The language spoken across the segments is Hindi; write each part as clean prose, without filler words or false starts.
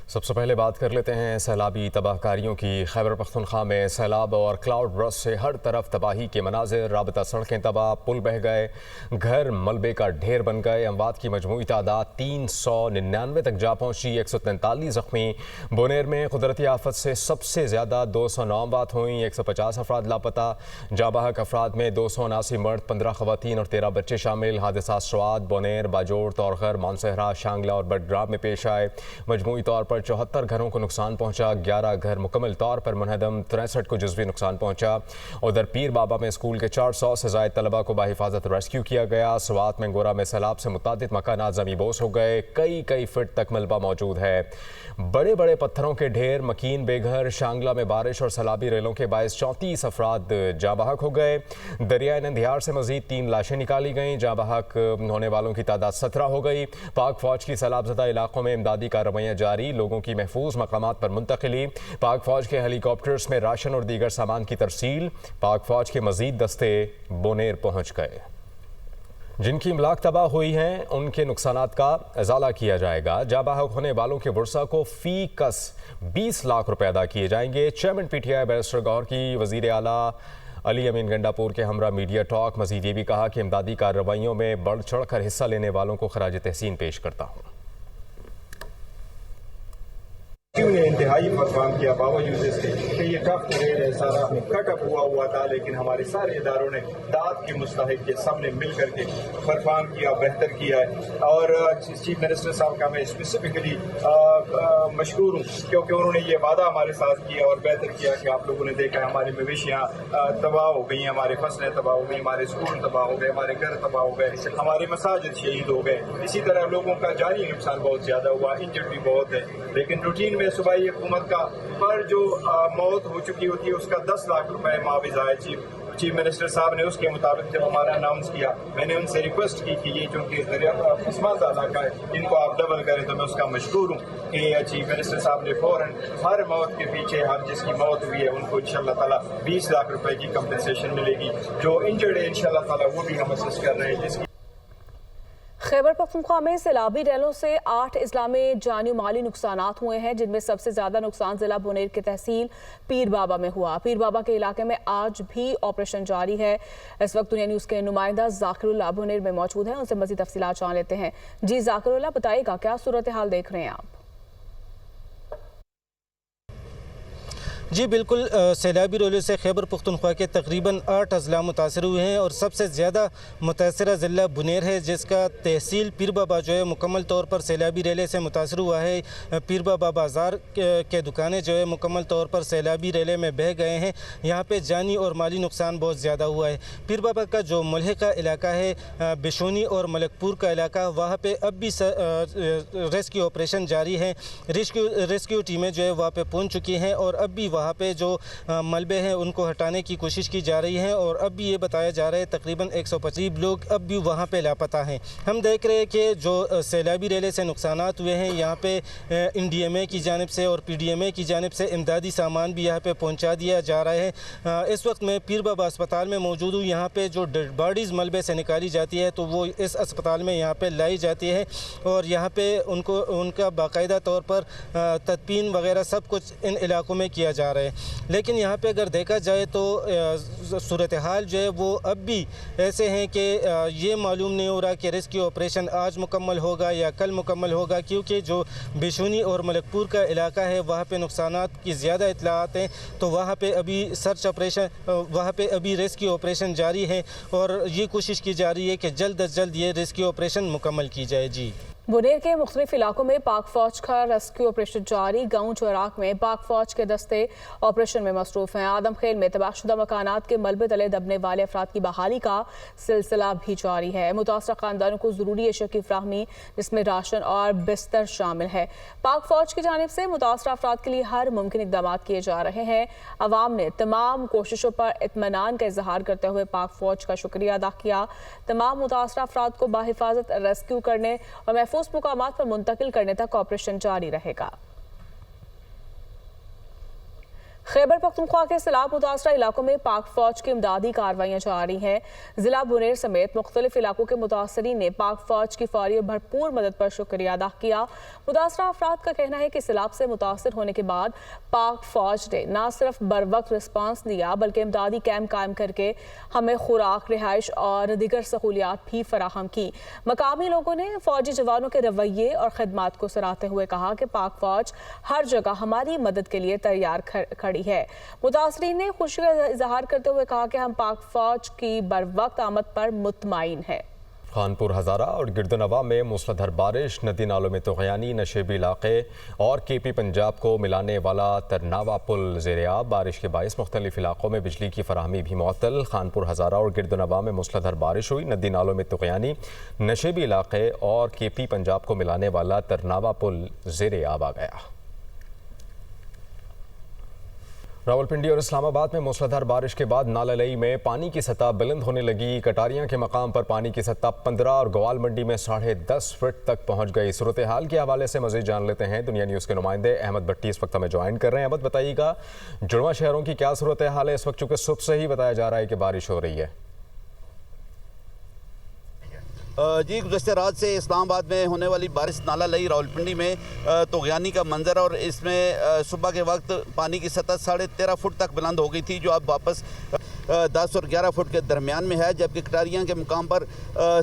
सबसे पहले बात कर लेते हैं सैलाबी तबाहकारियों की। खैबर पख्तूनख्वा में सैलाब और क्लाउड बर्स्ट से हर तरफ तबाही के मनाजिर, राबता सड़कें तबाह, पुल बह गए, घर मलबे का ढेर बन गए। अमवात की मजमूई तादाद 399 तक जा पहुंची, 143 जख्मी। बोनेर में कुदरती आफत से सबसे ज़्यादा 209 अमवात हुई, 150 अफराद लापता। जाबाहक अफराद में 279 मर्द, 15 खवातीन और 13 बच्चे शामिल। हादसा स्वाद, बोनेर, बाजोड़, तौरगर, मानसहरा, शांगला और बडग्राम में पेश आए। मजमूई तौर पर 74 घरों को नुकसान पहुंचा, 11 घर मुकम्मल तौर पर मुनहदम, 63 को जुज़वी नुकसान पहुंचा। उधर पीर बाबा में स्कूल के 400 से ज़ायद तलबा को बाहिफाजत रेस्क्यू किया गया। स्वात में गोरा में सैलाब से मुतादिद मकानात ज़मींबोस हो गए, कई फीट तक मलबा मौजूद है। बड़े बड़े पत्थरों के ढेर, मकीन बेघर। शांगला में बारिश और सैलाबी रेलों के बायस 34 अफराद जाबाहक हो गए। दरियाए नंदियार से मजीद 3 लाशें निकाली गईं, जाबाहक होने वालों की तादाद 17 हो गई। पाक फौज की सैलाबज़दा इलाकों में इमदादी कार्रवाइयाँ जारी, लोगों की महफूज मकामात पर मुंतकिली। पाक फौज के हेलीकॉप्टर्स में राशन और दीगर सामान की तरसील। पाक फौज के मजीद दस्ते बोनेर पहुँच गए। जिनकी इमलाक तबाह हुई हैं उनके नुकसानात का इजाला किया जाएगा। जाबाहक होने वालों के वर्सा को फी कस 20 लाख रुपए अदा किए जाएंगे। चेयरमैन PTI बैरिस्टर गौहर की वज़ीर आला अली अमीन गंडापुर के हमरा मीडिया टॉक। मजीद ये भी कहा कि इमदादी कार्रवाइयों में बढ़ चढ़ कर हिस्सा लेने वालों को खराज तहसीन पेश करता हूँ। ने इंतहाई परफॉर्म किया, बावजूद इसके कि ये टफ टेरेन है, सारा कटअप हुआ था, लेकिन हमारे सारे इदारों ने दाद के मुस्तहिक के सब ने मिल करके परफॉर्म किया, बेहतर किया है। और चीफ मिनिस्टर साहब का मैं स्पेसिफिकली मशकूर हूँ, क्योंकि उन्होंने ये वादा हमारे साथ किया और बेहतर किया कि आप लोगों ने देखा हमारी मवेशियाँ तबाह हो गई, हमारी फसलें तबाह हो गई, हमारे स्कूल तबाह हो गए, हमारे घर तबाह हो गए, हमारे मसाजिद शहीद हो गए। इसी तरह लोगों का जानी नुकसान बहुत ज़्यादा हुआ, इंजर्ड भी बहुत है। लेकिन रूटीन में सूबाई हुकूमत का पर जो मौत हो चुकी होती है उसका 10 लाख रुपए मुआवजा है। चीफ मिनिस्टर साहब ने उसके मुताबिक जब हमारा अनाउंस किया, मैंने उनसे रिक्वेस्ट की कि ये चूँकि पसमानदा इलाका है, इनको आप डबल करें, तो मैं उसका मशकूर हूँ कि चीफ मिनिस्टर साहब ने फ़ौरन हर मौत के पीछे, हर जिसकी मौत हुई है उनको इंशाअल्लाह ताला 20 लाख रुपए की कंपनसेशन मिलेगी। जो इंजर्ड है इंशाअल्लाह ताला वो भी हम असिस्ट कर रहे हैं। जिसकी खैबर पख्तूनख्वा में सैलाबी रेलों से 8 अजला में जानी माली नुकसानात हुए हैं, जिनमें सबसे ज्यादा नुकसान जिला बोनेर के तहसील पीर बाबा में हुआ। पीर बाबा के इलाके में आज भी ऑपरेशन जारी है। इस वक्त दुनिया न्यूज़ के नुमाइंदा जाकिरुल्लाह बोनेर में मौजूद हैं, उनसे मज़ीद तफसीलात जान लेते हैं। जी जाकिरुल्लाह, बताइएगा क्या सूरत हाल देख रहे हैं आप? जी बिल्कुल, सैलाबी रोले से खैबर पख्तूनख्वा के तकरीबन 8 अजला मुतासर हुए हैं और सबसे ज़्यादा मुतासरा ज़िला बुनेर है, जिसका तहसील पीर बाबा जो है मुकम्मल तौर पर सैलाबी रेले से मुतासर हुआ है। पीर बाबा बाज़ार के दुकानें जो है मुकम्मल तौर पर सैलाबी रेले में बह गए हैं। यहाँ पे जानी और माली नुकसान बहुत ज़्यादा हुआ है। पीर बाबा का जो मुल्हिका इलाका है, बिशोनी और मलकपुर का इलाका, वहाँ पर अब भी रेस्क्यू ऑपरेशन जारी है। रेस्क्यू टीमें जो है वहाँ पर पहुँच चुकी हैं और अब भी वहाँ पे जो मलबे हैं उनको हटाने की कोशिश की जा रही है। और अब भी ये बताया जा रहा है तकरीबन 125 लोग अब भी वहाँ पे लापता हैं। हम देख रहे हैं कि जो सैलाबी रेले से नुकसानात हुए हैं, यहाँ पे NDMA की जानिब से और PDMA की जानिब से इमदादी सामान भी यहाँ पे पहुँचा दिया जा रहा है। इस वक्त मैं पीर बाबा अस्पताल में मौजूद हूँ। यहाँ पे जो डेड बॉडीज़ मलबे से निकाली जाती है तो वो इस अस्पताल में यहाँ पे लाई जाती है और यहाँ पे उनका बाकायदा तौर पर तदफीन वगैरह सब कुछ इन इलाकों में किया जा रहा है। लेकिन यहाँ पे अगर देखा जाए तो सूरत हाल जो है वो अब भी ऐसे हैं कि ये मालूम नहीं हो रहा कि रेस्क्यू ऑपरेशन आज मुकम्मल होगा या कल मुकम्मल होगा, क्योंकि जो बिशुनी और मलकपुर का इलाका है वहाँ पे नुकसानात की ज़्यादा इतलात हैं। तो वहाँ पे अभी सर्च ऑपरेशन, वहाँ पे अभी रेस्क्यू ऑपरेशन जारी है और ये कोशिश की जा रही है कि जल्द अज जल्द ये रेस्क्यू ऑपरेशन मुकम्मल की जाए। जी, बुनेर के मुख्तलिफ इलाकों में पाक फौज का रेस्क्यू ऑपरेशन जारी। गाँव चौराक में पाक फौज के दस्ते ऑपरेशन में मसरूफ हैं। आदमखेल में तबाहशुदा मकानात के मलबे तले दबने वाले अफराद की बहाली का सिलसिला भी जारी है। मुतासरा खानदानों को ज़रूरी अशिया की फ्राहमी, जिसमें राशन और बिस्तर शामिल है। पाक फौज की जानिब से मुतासरा अफराद के लिए हर मुमकिन इक़दाम किए जा रहे हैं। अवाम ने तमाम कोशिशों पर इत्मीनान का इजहार करते हुए पाक फौज का शुक्रिया अदा किया। तमाम मुतासरा अफराद को बाहिफाजत रेस्क्यू करने और महफूज मुकामात पर मुंतकिल करने तक ऑपरेशन जारी रहेगा। खैबर पख्तूनख्वा के सैलाब मुतासरा इलाकों में पाक फौज की इमदादी कार्रवाइयाँ जारी हैं। जिला बुनेर समेत मुख्तलिफ इलाकों के मुतासरीन ने पाक फौज की फौरी और भरपूर मदद पर शुक्रिया अदा किया। मुतासरा अफराद का कहना है कि सैलाब से मुतासर होने के बाद पाक फौज ने न सिर्फ बर वक्त रिस्पांस दिया बल्कि इमदादी कैंप कायम करके हमें खुराक, रिहाइश और दीगर सहूलियात भी फराहम की। मकामी लोगों ने फौजी जवानों के रवैये और खिदमात को सराहते हुए कहा कि पाक फौज हर जगह हमारी मदद के लिए तैयार खड़ी है। मुतासरीन ने खुशी का इजहार करते हुए कहा कि हम पाक फौज की बर वक्त आमद पर मुतमईन है। खानपुर हज़ारा और गिरदनवा में मूसलाधार बारिश, नदी नालों में तोग़यानी, नशेबी इलाके और केपी पंजाब को मिलाने वाला तरनावा पुल ज़ेर-ए-आब। बारिश के बाइस मुख्तलिफ इलाकों में बिजली की फराहमी भी मुअत्तल। खानपुर हज़ारा और गिरदनवा में मूसलाधार बारिश हुई, नदी नालों में तोग़यानी, नशेबी इलाके और केपी पंजाब को मिलाने वाला तरनावा पुल ज़ेर-ए-आब आ गया। रावलपिंडी और इस्लामाबाद में मूसलाधार बारिश के बाद नाला लई में पानी की सतह बुलंद होने लगी। कटारियां के मकाम पर पानी की सतह 15 और ग्वाल मंडी में 10.5 फीट तक पहुंच गई। सूरत हाल के हवाले से मजीद जान लेते हैं। दुनिया न्यूज़ के नुमाइंदे अहमद भट्टी इस वक्त हमें ज्वाइन कर रहे हैं। अहमद, बताइएगा जुड़वा शहरों की क्या सूरत हाल है इस वक्त, चूँकि सुबह से ही बताया जा रहा है कि बारिश हो रही है। जी, गुज़श्ता रात से इस्लामाबाद में होने वाली बारिश, नाला लई रावलपिंडी में तोग़यानी का मंजर, और इसमें सुबह के वक्त पानी की सतह 13.5 फुट तक बुलंद हो गई थी, जो अब वापस 10 और 11 फुट के दरमियान में है, जबकि कटारियां के मुकाम पर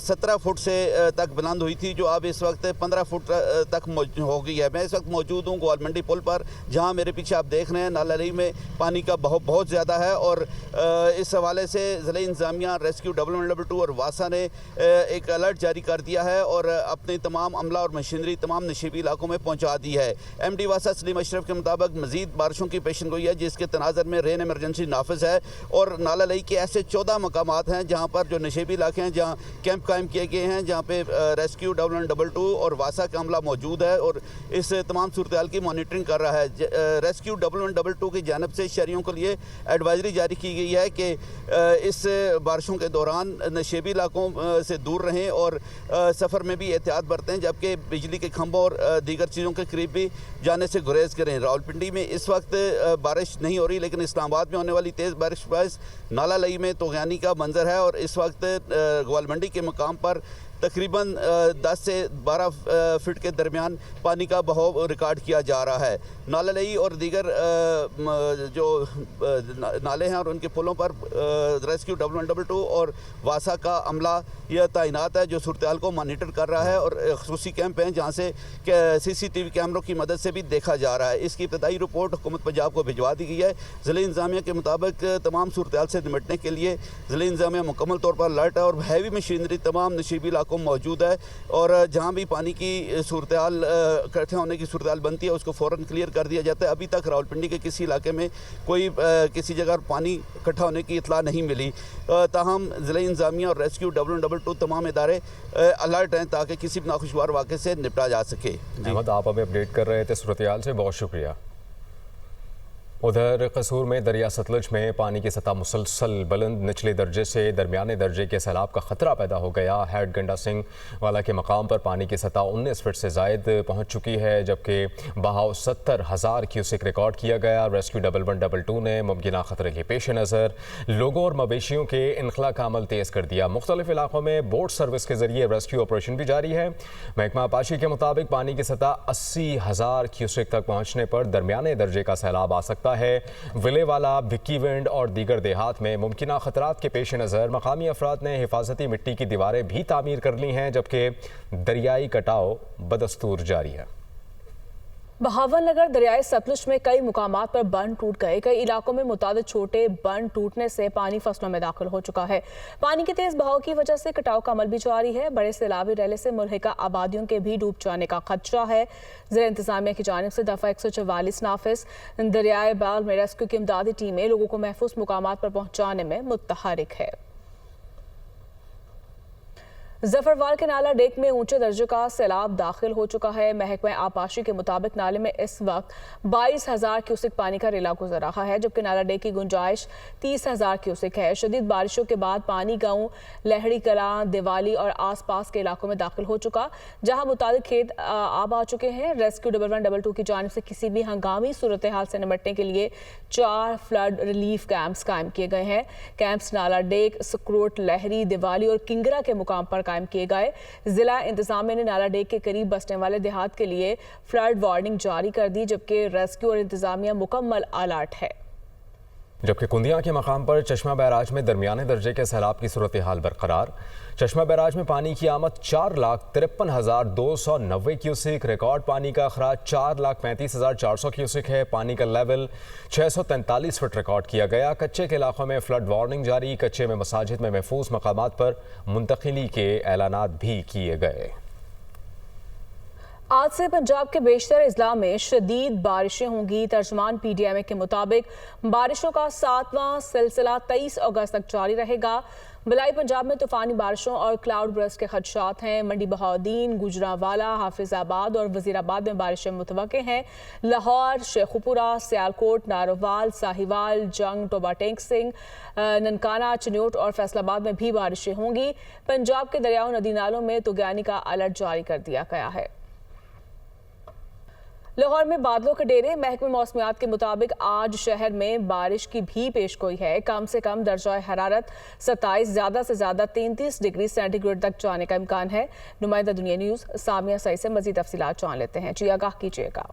17 फुट से तक बुलंद हुई थी, जो अब इस वक्त 15 फुट तक हो गई है। मैं इस वक्त मौजूद हूँ ग्वाल मंडी पुल पर, जहाँ मेरे पीछे आप देख रहे हैं नाला लई में पानी का बहुत ज़्यादा है, और इस हवाले से ज़िला इंतज़ामिया, रेस्क्यू 112 और वासा ने एक अलर्ट जारी कर दिया है और अपने तमाम अमला और मशीनरी तमाम नशीबी इलाकों में पहुँचा दी है। MD वासा सलीम अशरफ के मुताबिक मज़ीद बारिशों की पेशन गोई है, जिसके तनाज़र में रेन एमरजेंसी नाफिज है, और नाला लई के ऐसे 14 मकामात हैं जहाँ पर जो नशेबी इलाके हैं, जहाँ कैंप कायम किए गए हैं, जहाँ पे रेस्क्यू 112 और वासा का अमला मौजूद है और इस तमाम सूरत हाल की मॉनिटरिंग कर रहा है। रेस्क्यू 112 की जानिब से शहरियों के लिए एडवाइजरी जारी की गई है कि इस बारिशों के दौरान नशेबी इलाकों से दूर रहें और सफ़र में भी एहतियात बरतें, जबकि बिजली के खंभों और दीगर चीज़ों के करीब भी जाने से गुरेज करें। रावलपिंडी में इस वक्त बारिश नहीं हो रही, लेकिन इस्लामाबाद में होने वाली तेज़ बारिश बायस नाला लई में तोग़यानी का मंजर है, और इस वक्त ग्वाल मंडी के मकाम पर तकरीबन 10 से 12 फीट के दरमियान पानी का बहाव रिकॉर्ड किया जा रहा है। नाला लई और दीगर जो नाले हैं और उनके पुलों पर रेस्क्यू 112 और वासा का अमला यह तैनात है, जो सूरत हाल को मॉनिटर कर रहा है, और ख़ुसूसी कैंप हैं जहाँ से CCTV कैमरों की मदद से भी देखा जा रहा है। इसकी इब्तदाई रिपोर्ट हुकूमत पंजाब को भिजवा दी गई है। ज़िला इंतज़ामिया के मुताबिक तमाम सूरत हाल से निपटने के लिए ज़िला इंतज़ामिया मुकम्मल तौर पर अलर्ट है, और हैवी मशीनरी तमाम नशीबी इलाकों में मौजूद है, और जहाँ भी पानी की सूरत हाल इकट्ठे होने की सूरत हाल बनती है उसको फ़ौरन क्लियर कर दिया जाता है। अभी तक रावलपिंडी के किसी इलाके में कोई किसी जगह पानी इकट्ठा होने की इतला नहीं मिली। ताहम ज़िला इंतज़ामिया और रेस्क्यू 112 तमाम इदारे अलर्ट हैं ताकि किसी भी नाखुशगवार वाक़े से निपटा जा सके। अहमद, आप हमें अपडेट कर रहे थे सूरत हाल से, बहुत शुक्रिया। उधर कसूर में दरिया सतलुज में पानी की सतह मुसलसल बुलंद, निचले दर्जे से दरमियाने दर्जे के सैलाब का खतरा पैदा हो गया। हेड गंडा सिंह वाला के मकाम पर पानी की सतह 19 फीट से ज़ायद पहुंच चुकी है, जबकि बहाव 70,000 क्यूसेक रिकॉर्ड किया गया। रेस्क्यू 112 ने मुमकिन खतरे के पेश नज़र लोगों और मवेशियों के इनखला का अमल तेज़ कर दिया। मुख्तलिफ इलाकों में बोट सर्विस के जरिए रेस्क्यू ऑपरेशन भी जारी है। महकमा आपाशी के मुताबिक पानी की सतह 80,000 क्यूसेक तक पहुँचने पर दरमियाने दर्जे का सैलाब आ सकता है। विलेवाला, भिक्कीविंड और दीगर देहात में मुमकिना खतरात के पेश नज़र मकामी अफराद ने हिफाजती मिट्टी की दीवारें भी तामीर कर ली हैं, जबकि दरियाई कटाव बदस्तूर जारी है। बहावल नगर दरियाए सतलुज में कई मुकामात पर बंद टूट गए। कई इलाकों में मुतादिद छोटे बंद टूटने से पानी फसलों में दाखिल हो चुका है। पानी के तेज बहाव की वजह से कटाव का अमल भी जारी है। बड़े सैलाबी रैले से मुल्हिका आबादियों के भी डूब जाने का खदशा है। जिला इंतजामिया की जानिब से दफ़ा 144 नाफिज दरियाए बाल में रेस्क्यू की इमदादी टीमें लोगों को महफूज मुकामात पर पहुँचाने में मुतहरिक है। जफरवाल के नाला डेक में ऊंचे दर्जे का सैलाब दाखिल हो चुका है। महकमा आबपाशी के मुताबिक नाले में इस वक्त 22,000 क्यूसिक पानी का रेला गुजर रहा है, जबकि नाला डेक की गुंजाइश 30,000 क्यूसिक है। शदीद बारिशों के बाद पानी गांव लहड़ी कलां, दिवाली और आसपास के इलाकों में दाखिल हो चुका, जहां मुताबिक खेत आब आ चुके हैं। रेस्क्यू 1112 की जानिब से किसी भी हंगामी सूरत हाल से निपटने के लिए 4 फ्लड रिलीफ कैंप्स कायम किए गए हैं। कैंप्स नाला डेक, सकरोट, लहरी, दिवाली और किंगरा के मुकाम पर कायम किए गए। जिला इंतजामिया ने नाला डेक के करीब बसने वाले देहात के लिए फ्लड वार्निंग जारी कर दी, जबकि रेस्क्यू और इंतजामिया मुकम्मल अलर्ट है। जबकि कुंदिया के मकाम पर चश्मा बैराज में दरमियाने दर्जे के सैलाब की सूरत हाल बरकरार। चश्मा बैराज में पानी की आमद 4,53,290 क्यूसिक, रिकॉर्ड पानी का अखराज 4,35,400 क्यूसिक है। पानी का लेवल 643 फुट रिकॉर्ड किया गया। कच्चे के इलाकों में फ्लड वार्निंग जारी। कच्चे में मसाजिद में महफूज मकामात पर मुंतकिली के ऐलानात भी किए गए। आज से पंजाब के बेशतर अजला में शदीद बारिशें होंगी। तर्जमान PDMA के मुताबिक बारिशों का 7वां सिलसिला 23 अगस्त तक जारी रहेगा। बलाई पंजाब में तूफानी बारिशों और क्लाउड बर्स्ट के खदशात हैं। मंडी बहाउद्दीन, गुजरांवाला, हाफिजाबाद और वजीराबाद में बारिशें मुतवक्के हैं। लाहौर, शेखुपुरा, सियालकोट, नारोवाल, साहिवाल, जंग, टोबा टेंक सिंह, ननकाना, चिन्योट और फैसलाबाद में भी बारिशें होंगी। पंजाब के दरियाओं नदी नालों में तुगयानी का अलर्ट जारी कर दिया गया है। लाहौर में बादलों के डेरे। महकमे मौसमियात के मुताबिक आज शहर में बारिश की भी पेशगोई है। कम से कम दर्जा हरारत 27, ज़्यादा से ज़्यादा 33 डिग्री सेंटीग्रेड तक जाने का इम्कान है। नुमाइंदा दुनिया न्यूज़ सामिया सई से मज़ीद तफसीलात जान लेते हैं। जी आगाह कीजिएगा।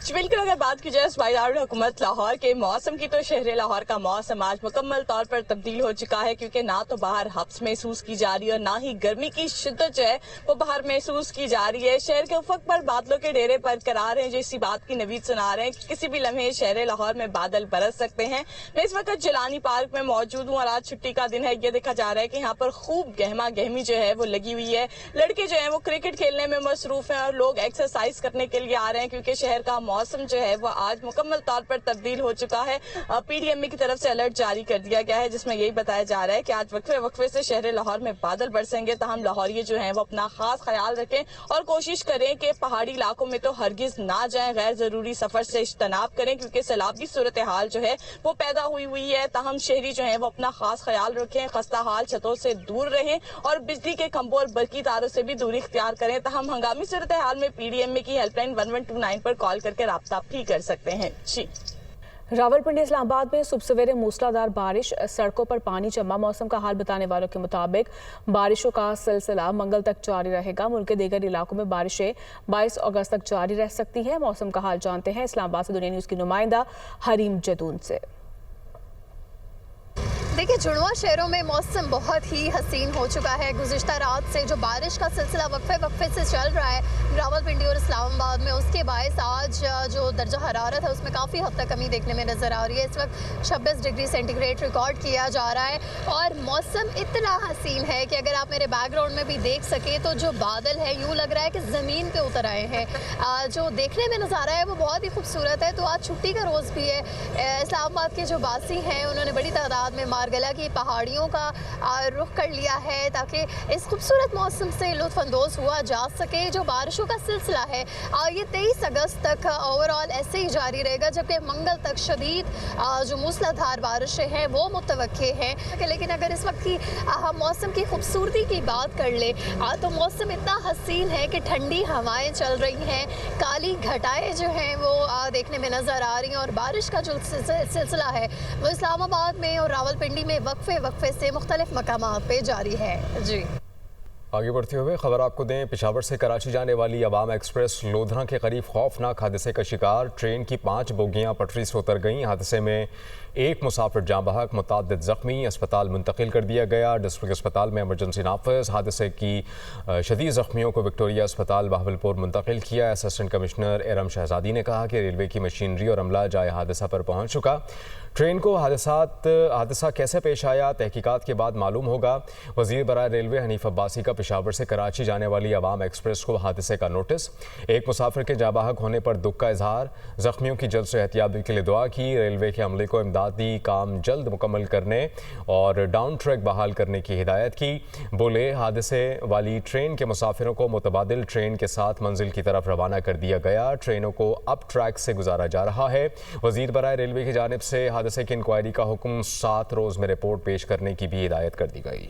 बिल्कुल, अगर बात की जाए सूबाई हुकूमत लाहौर के मौसम की, तो शहर लाहौर का मौसम आज मुकम्मल तौर पर तब्दील हो चुका है, क्योंकि ना तो बाहर हब्स महसूस की जा रही है और ना ही गर्मी की शिद्दत जो है वो बाहर महसूस की जा रही है। शहर के उफक पर बादलों के डेरे बरकरार हैं, जो इसी बात की नवीद सुना रहे हैं कि किसी भी लम्हे शहर लाहौर में बादल बरस सकते हैं। मैं इस वक्त जिलानी पार्क में मौजूद हूँ और आज छुट्टी का दिन है। ये देखा जा रहा है कि यहाँ पर खूब गहमा गहमी जो है वो लगी हुई है। लड़के जो है वो क्रिकेट खेलने में मसरूफ हैं और लोग एक्सरसाइज करने के लिए आ रहे हैं, क्योंकि शहर का मौसम जो है वो आज मुकम्मल तौर पर तब्दील हो चुका है। PDMA की तरफ से अलर्ट जारी कर दिया गया है, जिसमें यही बताया जा रहा है कि आज वक्फे से शहर लाहौर में बादल बरसेंगे। तहम लाहौरी जो हैं वो अपना खास ख्याल रखें और कोशिश करें कि पहाड़ी इलाकों में तो हरगिज ना जाएं। गैर जरूरी सफर से इज्तनाब करें, क्योंकि सैलाबी सूरत हाल जो है वो पैदा हुई है। तहम शहरी जो है वो अपना खास ख्याल रखें, खस्ता हाल छतों से दूर रहें और बिजली के खंभों और बरकी तारों से भी दूरी इख्तियार करें। तहम हंगामी सूरत हाल में PDMA की हेल्पलाइन 1129 पर कॉल करके राब्ता भी कर सकते हैं। जी, रावलपिंडी इस्लामाबाद में सुबह सवेरे मूसलाधार बारिश, सड़कों पर पानी जमा। मौसम का हाल बताने वालों के मुताबिक बारिशों का सिलसिला मंगल तक जारी रहेगा। मुल्क के दीगर इलाकों में बारिशें 22 अगस्त तक जारी रह सकती हैं। मौसम का हाल जानते हैं इस्लामाबाद से दुनिया न्यूज़ की नुमाइंदा हरीम जदून से। देखिए, जुड़वा शहरों में मौसम बहुत ही हसीन हो चुका है। गुज़िश्ता रात से जो बारिश का सिलसिला वक्फे से चल रहा है रावलपिंडी और इस्लामाबाद में, उसके बायस आज जो दर्जा हरारत है उसमें काफ़ी हद तक कमी देखने में नज़र आ रही है। इस वक्त 26 डिग्री सेंटीग्रेड रिकॉर्ड किया जा रहा है और मौसम इतना हसीन है कि अगर आप मेरे बैकग्राउंड में भी देख सकें तो जो बादल है यूँ लग रहा है कि ज़मीन पर उतर आए हैं। जो देखने में नज़ारा है वो बहुत ही खूबसूरत है। तो आज छुट्टी का रोज़ भी है। इस्लामाबाद के जो बासी हैं उन्होंने बड़ी तादाद में मारगला की पहाड़ियों का रुख कर लिया है, ताकि इस खूबसूरत मौसम से लुत्फानंदोज हुआ जा सके। जो बारिशों का सिलसिला है ये 23 अगस्त तक ओवरऑल ऐसे ही जारी रहेगा, जबकि मंगल तक शदीद जो मूसलाधार बारिशें हैं वो मुतवक्के हैं। लेकिन अगर इस वक्त की हम मौसम की खूबसूरती की बात कर ले तो मौसम इतना हसीन है कि ठंडी हवाएं चल रही हैं, काली घटाएं जो हैं वो देखने में नज़र आ रही हैं और बारिश का जो सिलसिला है वो इस्लामाबाद में और रावलपिंडी में वक्फे से मुख्तलिफ मकामात पे जारी है। जी, आगे बढ़ते हुए खबर आपको दें, पेशावर से कराची जाने वाली अवाम एक्सप्रेस लोधरा के करीब खौफनाक हादसे का शिकार। ट्रेन की 5 बोगियां पटरी से उतर गईं। हादसे में एक मुसाफिर जाँ बहक, मुतअद्दिद ज़ख्मी। अस्पताल मुंतकिल कर दिया गया। डिस्ट्रिक्ट अस्पताल में इमरजेंसी नाफिज। हादसे की शदीद ज़ख्मियों को विक्टोरिया अस्पताल बहावलपुर मुंतकिल किया। असिस्टेंट कमिश्नर इरम शहजादी ने कहा कि रेलवे की मशीनरी और अमला जाए हादसा पर पहुँच चुका। ट्रेन को हादसा कैसे पेश आया तहकीकात के बाद मालूम होगा। वज़ीर बराए रेलवे हनीफ अब्बासी का पेशावर से कराची जाने वाली अवाम एक्सप्रेस को हादसे का नोटिस। एक मुसाफिर के जाबाहक होने पर दुख का इजहार। जख्मियों की जल्द सेहतियाबी के लिए दुआ की। रेलवे के अमले को इमदादी काम जल्द मुकम्मल करने और डाउन ट्रैक बहाल करने की हिदायत की। बोले हादसे वाली ट्रेन के मुसाफिरों को मुतबादिल ट्रेन के साथ मंजिल की तरफ रवाना कर दिया गया। ट्रेनों को अप ट्रैक से गुजारा जा रहा है। वजीर बराए रेलवे की जानिब से हादसे की इंक्वायरी का हुक्म 7 रोज़ में रिपोर्ट पेश करने की भी हिदायत कर दी गई।